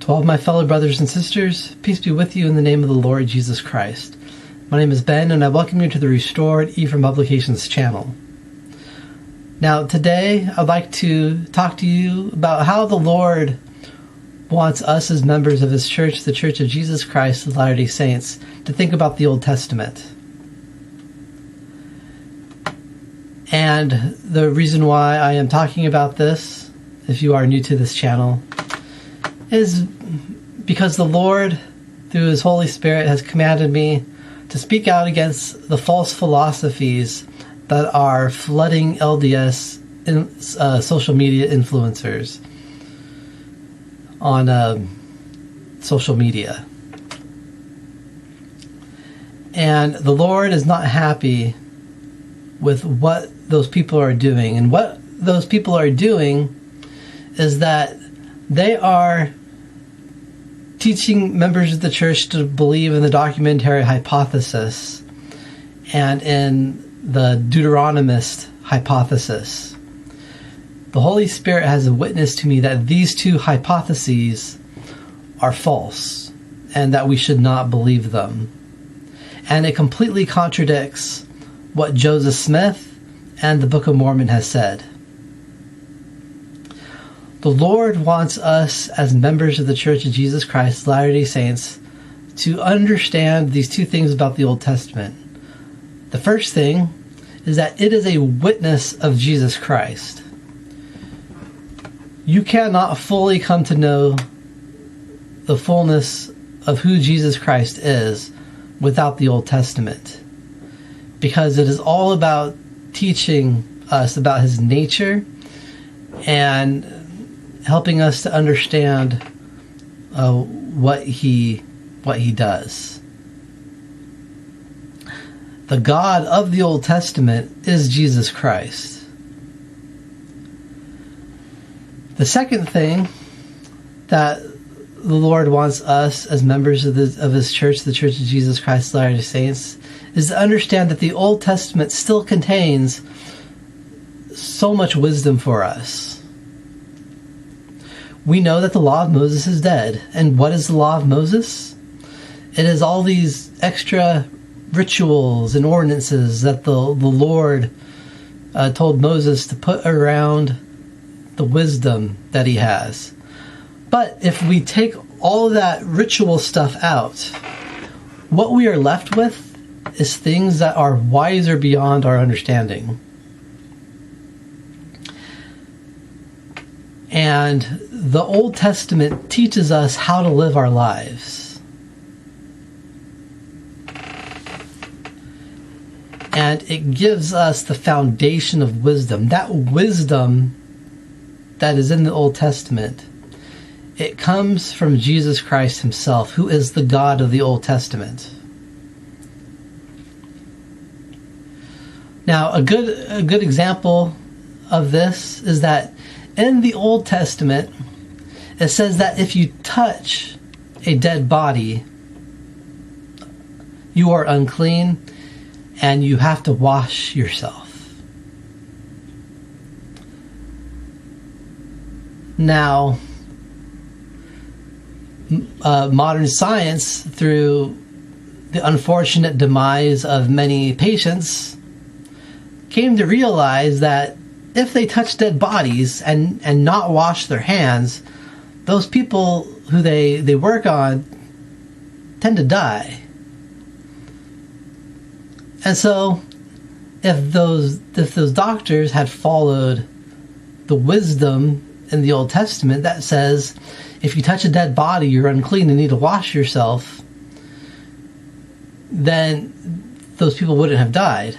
To all my fellow brothers and sisters, peace be with you in the name of the Lord Jesus Christ. My name is Ben, and I welcome you to the Restored Ephraim Publications channel. Now, today, I'd like to talk to you about how the Lord wants us as members of His church, the Church of Jesus Christ of Latter-day Saints, to think about the Old Testament. And the reason why I am talking about this, if you are new to this channel, is because the Lord, through His Holy Spirit, has commanded me to speak out against the false philosophies that are flooding LDS social media influencers on social media. And the Lord is not happy with what those people are doing. And what those people are doing is that they are teaching members of the church to believe in the documentary hypothesis and in the Deuteronomist hypothesis. The Holy Spirit has witnessed to me that these two hypotheses are false and that we should not believe them. And it completely contradicts what Joseph Smith and the Book of Mormon has said. The Lord wants us as members of the Church of Jesus Christ, Latter-day Saints, to understand these two things about the Old Testament. The first thing is that it is a witness of Jesus Christ. You cannot fully come to know the fullness of who Jesus Christ is without the Old Testament, because it is all about teaching us about His nature and helping us to understand what he does. The God of the Old Testament is Jesus Christ. The second thing that the Lord wants us as members of His church, the Church of Jesus Christ, Latter-day Saints, is to understand that the Old Testament still contains so much wisdom for us. We know that the law of Moses is dead. And what is the law of Moses? It is all these extra rituals and ordinances that the Lord told Moses to put around the wisdom that He has. But if we take all of that ritual stuff out, what we are left with is things that are wiser beyond our understanding. And the Old Testament teaches us how to live our lives. And it gives us the foundation of wisdom. That wisdom that is in the Old Testament, it comes from Jesus Christ Himself, who is the God of the Old Testament. Now, a good example of this is that in the Old Testament, it says that if you touch a dead body, you are unclean and you have to wash yourself. Now, modern science, through the unfortunate demise of many patients, came to realize that if they touch dead bodies and not wash their hands, those people who they work on tend to die. And so if those doctors had followed the wisdom in the Old Testament that says if you touch a dead body, you're unclean and need to wash yourself, then those people wouldn't have died.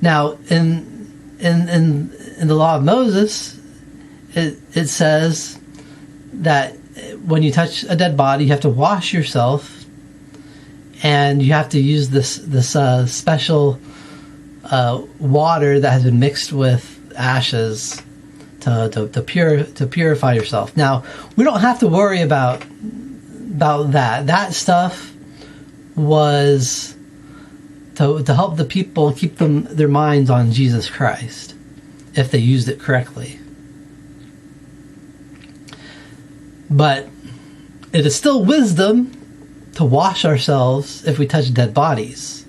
Now, in the law of Moses, it says that when you touch a dead body, you have to wash yourself, and you have to use this special water that has been mixed with ashes to purify yourself. Now, we don't have to worry about that. That stuff was to help the people keep their minds on Jesus Christ, if they used it correctly. But it is still wisdom to wash ourselves if we touch dead bodies.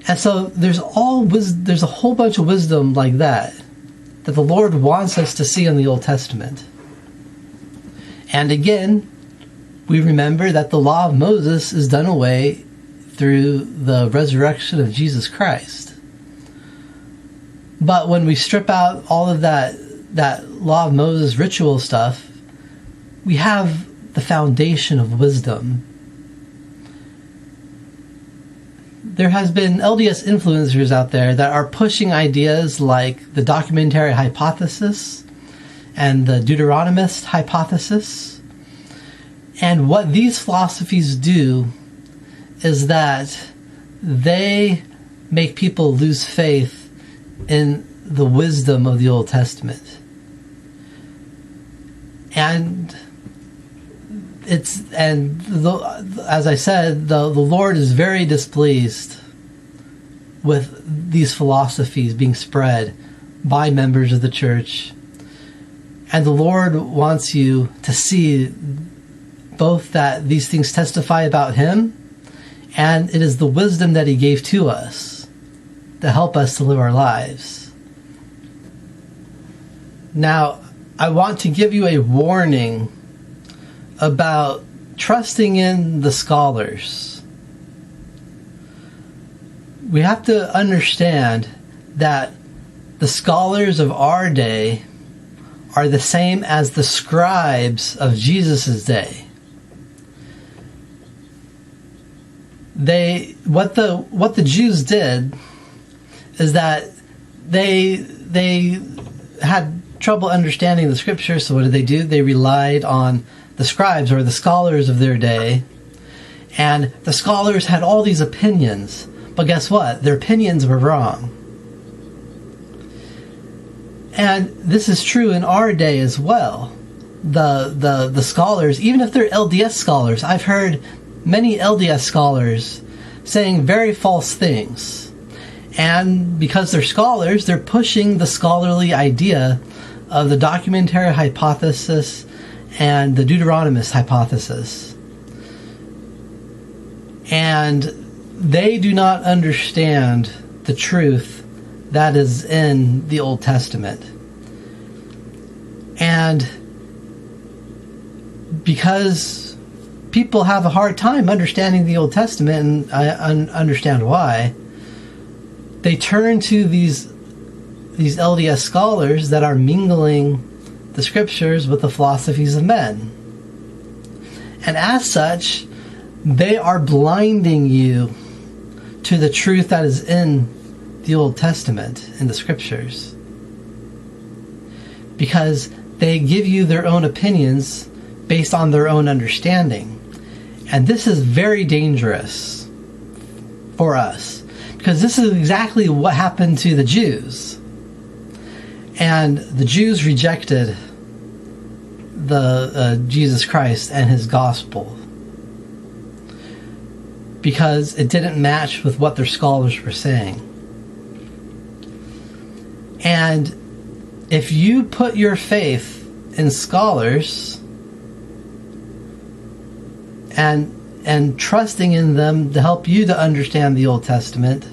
And so there's a whole bunch of wisdom like that the Lord wants us to see in the Old Testament. And again, we remember that the law of Moses is done away through the resurrection of Jesus Christ. But when we strip out all of that law of Moses ritual stuff, we have the foundation of wisdom. There has been LDS influencers out there that are pushing ideas like the documentary hypothesis and the Deuteronomist hypothesis. And what these philosophies do is that they make people lose faith in the wisdom of the Old Testament. And as I said, the Lord is very displeased with these philosophies being spread by members of the church. And the Lord wants you to see both that these things testify about Him, and it is the wisdom that He gave to us to help us to live our lives. Now, I want to give you a warning about trusting in the scholars. We have to understand that the scholars of our day are the same as the scribes of Jesus' day. What the Jews did is that they had trouble understanding the scriptures, so what did they do? They relied on the scribes or the scholars of their day, and the scholars had all these opinions, but guess what? Their opinions were wrong. And this is true in our day as well. The scholars, even if they're LDS scholars, I've heard many LDS scholars saying very false things. And because they're scholars, they're pushing the scholarly idea of the documentary hypothesis and the Deuteronomist hypothesis. And they do not understand the truth that is in the Old Testament. And because people have a hard time understanding the Old Testament, and I understand why, they turn to these LDS scholars that are mingling the scriptures with the philosophies of men. And as such, they are blinding you to the truth that is in the Old Testament, in the scriptures. Because they give you their own opinions based on their own understanding. And this is very dangerous for us, because this is exactly what happened to the Jews. And the Jews rejected the Jesus Christ and His gospel because it didn't match with what their scholars were saying. And if you put your faith in scholars and trusting in them to help you to understand the Old Testament,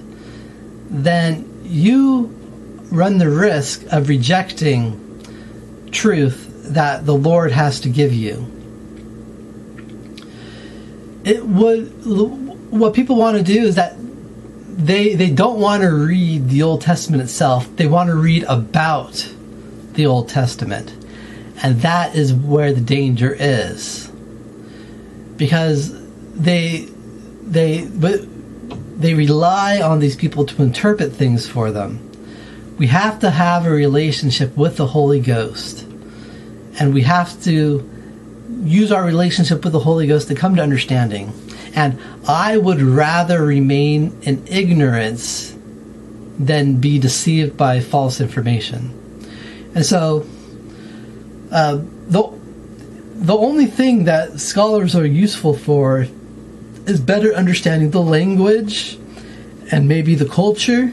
then you run the risk of rejecting truth that the Lord has to give you. What people want to do is that they don't want to read the Old Testament itself. They want to read about the Old Testament. And that is where the danger is. Because they rely on these people to interpret things for them. We have to have a relationship with the Holy Ghost. And we have to use our relationship with the Holy Ghost to come to understanding. And I would rather remain in ignorance than be deceived by false information. And so, the only thing that scholars are useful for is better understanding the language and maybe the culture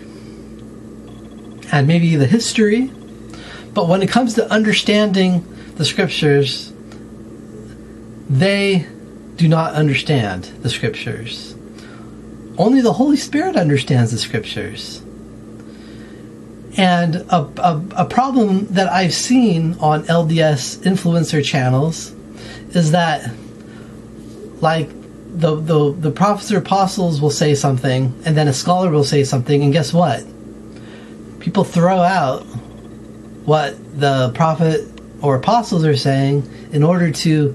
and maybe the history. But when it comes to understanding the scriptures, they do not understand the scriptures. Only the Holy Spirit understands the scriptures. And a problem that I've seen on LDS influencer channels is that, like, the prophets or apostles will say something, and then a scholar will say something, and guess what? People throw out what the prophet or apostles are saying in order to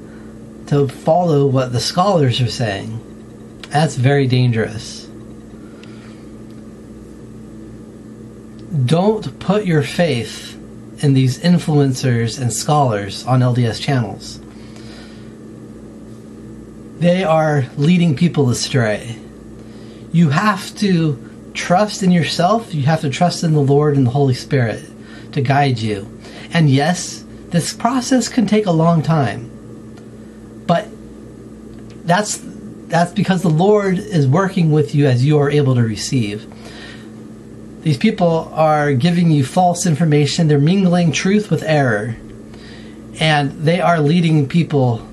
follow what the scholars are saying. That's very dangerous. Don't put your faith in these influencers and scholars on LDS channels. They are leading people astray. You have to trust in yourself. You have to trust in the Lord and the Holy Spirit to guide you. And yes, this process can take a long time. But that's because the Lord is working with you as you are able to receive. These people are giving you false information. They're mingling truth with error. And they are leading people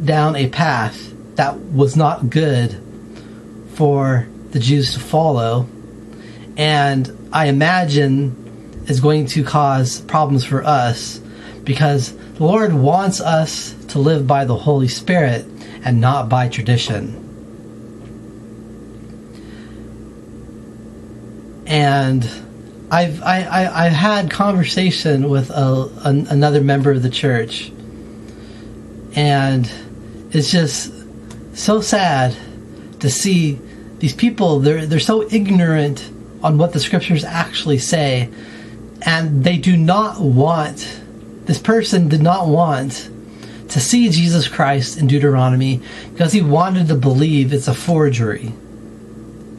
down a path that was not good for the Jews to follow. And I imagine is going to cause problems for us, because the Lord wants us to live by the Holy Spirit and not by tradition. And I've had conversation with another member of the church, and it's just so sad to see these people. They're so ignorant on what the scriptures actually say, and they do not want. This person did not want to see Jesus Christ in Deuteronomy because he wanted to believe it's a forgery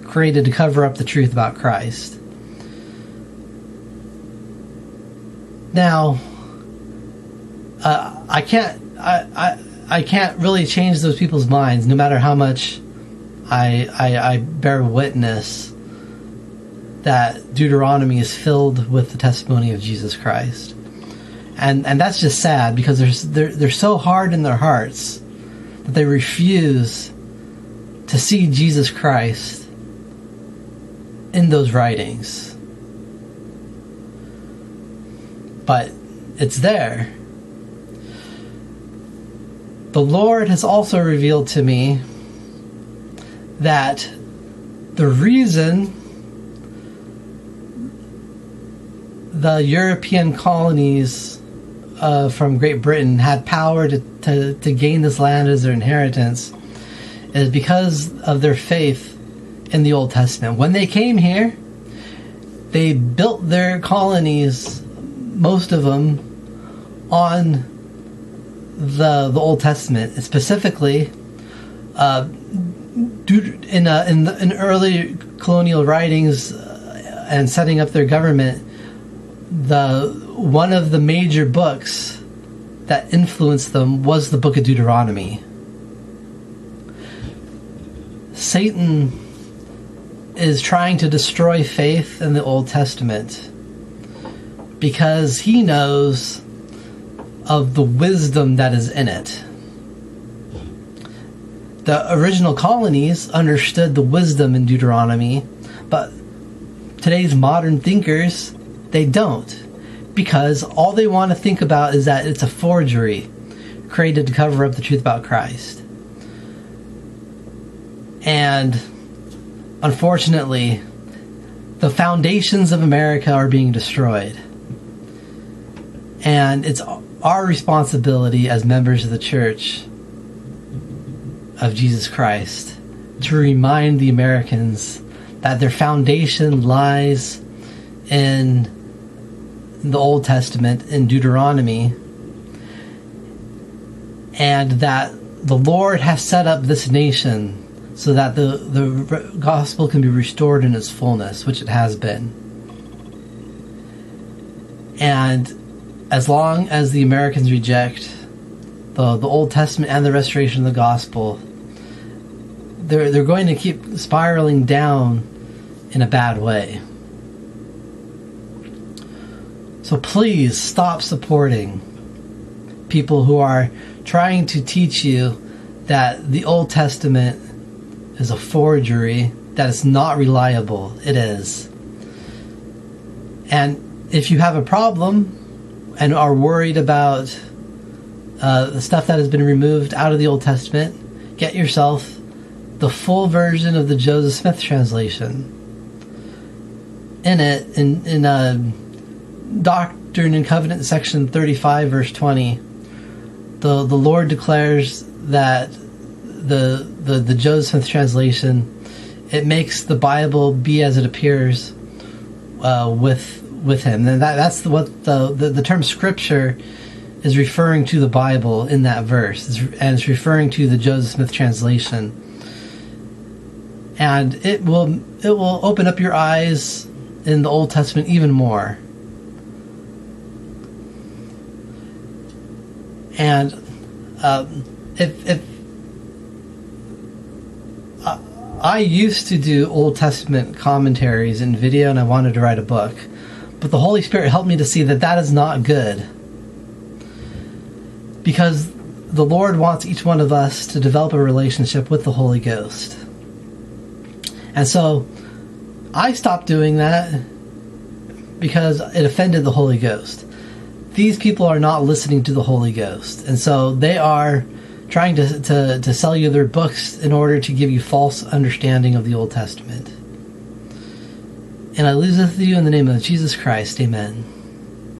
created to cover up the truth about Christ. Now, I can't really change those people's minds, no matter how much I bear witness that Deuteronomy is filled with the testimony of Jesus Christ, and that's just sad, because they're so hard in their hearts that they refuse to see Jesus Christ in those writings. But it's there. The Lord has also revealed to me that the reason the European colonies from Great Britain had power to gain this land as their inheritance is because of their faith in the Old Testament. When they came here, they built their colonies, most of them, on the Old Testament. Specifically, in early colonial writings and setting up their government, one of the major books that influenced them was the Book of Deuteronomy. Satan is trying to destroy faith in the Old Testament because he knows of the wisdom that is in it. The original colonies understood the wisdom in Deuteronomy, but today's modern thinkers, they don't, because all they want to think about is that it's a forgery created to cover up the truth about Christ. And unfortunately, the foundations of America are being destroyed. And it's our responsibility as members of the Church of Jesus Christ to remind the Americans that their foundation lies in the Old Testament, in Deuteronomy, and that the Lord has set up this nation so that the gospel can be restored in its fullness, which it has been. And as long as the Americans reject the Old Testament and the restoration of the gospel, they're going to keep spiraling down in a bad way. So please stop supporting people who are trying to teach you that the Old Testament is a forgery, that it's not reliable. It is. And if you have a problem and are worried about the stuff that has been removed out of the Old Testament, get yourself the full version of the Joseph Smith translation. In it, in Doctrine and Covenant, section 35, verse 20, the Lord declares that the Joseph Smith translation, it makes the Bible be as it appears with him. And that's what the term Scripture is referring to the Bible in that verse, and it's referring to the Joseph Smith translation. And it will open up your eyes in the Old Testament even more. And if I used to do Old Testament commentaries in video, and I wanted to write a book, but the Holy Spirit helped me to see that is not good, because the Lord wants each one of us to develop a relationship with the Holy Ghost. And so I stopped doing that because it offended the Holy Ghost. These people are not listening to the Holy Ghost, and so they are trying to sell you their books in order to give you false understanding of the Old Testament. And I leave this with you in the name of Jesus Christ. Amen.